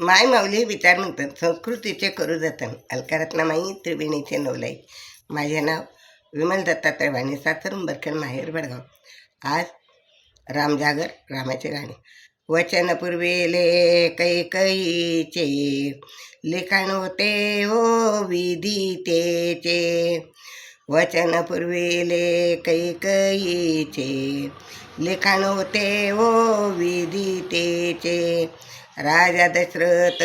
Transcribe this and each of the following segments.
माय माऊली विचार म्हणतात संस्कृतीचे करू जतन अलकारत्नामाई त्रिवेणीचे नवलाई. माझे नाव विमल दत्तात्रय वाणी, सासर उंबरखेड, माहेर बडगाव. आज रामजागर, रामाचे गाणे. वचन पूर्वेले कैकईचे लिखाण होते ओ विधितेचे. वचन पूर्वेले कैकईचे लिखाण होते ओ विधितेचे. राजा दशरथ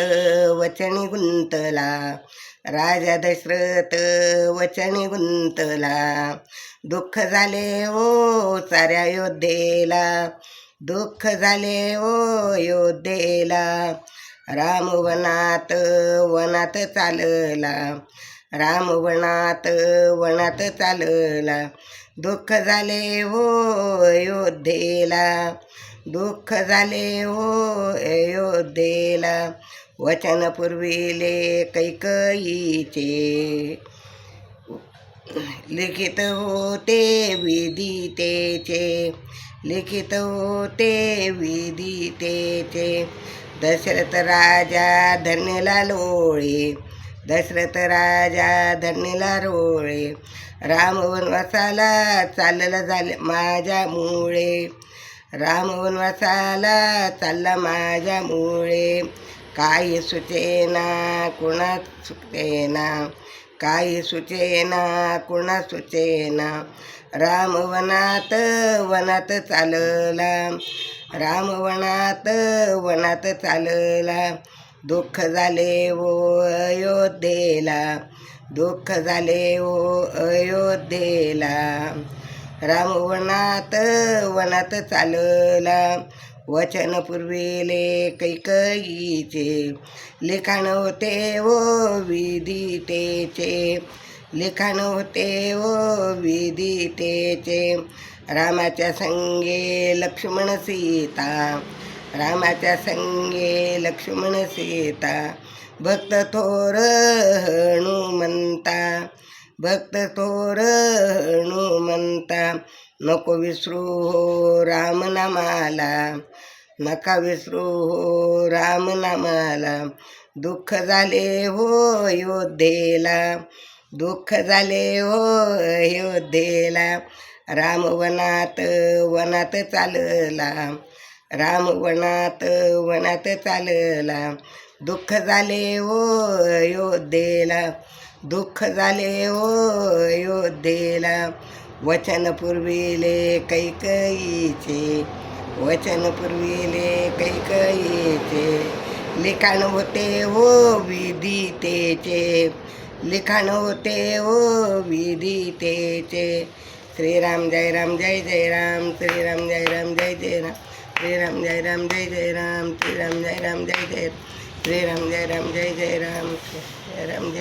वचनी गुंतला, राजा दशरथ वचनी गुंतला. दुःख झाले ओ साऱ्या अयोध्येला, दुःख झाले ओ अयोध्येला. राम वनात वनात चालला, राम वनात वनात चालला. दुःख झाले ओ अयोध्येला, दुःख झाले ओ अयोध्येला. वचन पूर्विले कैकईचे लिखित होते विधितेचे, लिखित होते विधितेचे. दशरथ राजा धरणीला लोळे, दशरथ राजा धरणीला रोळे. राम वनवासाला चालला झाले माझ्यामुळे, राम वनवासाला चालला माझ्यामुळे. काही सुचेना कुणा सुचेना, काही सुचेना कुणा सुचेना. राम वनात वनात चालला, राम वनात वनात चालला. दुःख झाले ओ अयोध्येला, दुःख झाले ओ अयोध्येला. राम वनात वनात चालला. वचन पूर्विले कैकईचे लिखाण होते ओ विधितेचे, लिखाण होते ओ विधितेचे. रामाच्या संगे लक्ष्मण सीता, रामाच्या संगे लक्ष्मण सीता. भक्त थोर हनुमंता, भक्त थोर हनुमंता. नको विसरू हो राम नामाला, नका विसरू हो राम नामाला. दुःख झाले हो अयोध्येला, दुःख झाले हो अयोध्येला. राम वनात वनात चालला, राम वनात वनात चालला. दुःख झाले हो अयोध्येला, दुःख झाले हो अयोध्येला. वचन पूर्विले कैकईचे, वचन पूर्विले कैकईचे. लिखाण होते हो विधितेचे, लिखाण होते हो विधितेचे. श्रीराम जय राम जय जय राम, श्रीराम जय राम जय जय राम, श्रीराम जय राम जय जय राम, श्रीराम जय राम जय जय, श्रीराम जय राम जय जय राम, जय राम जय.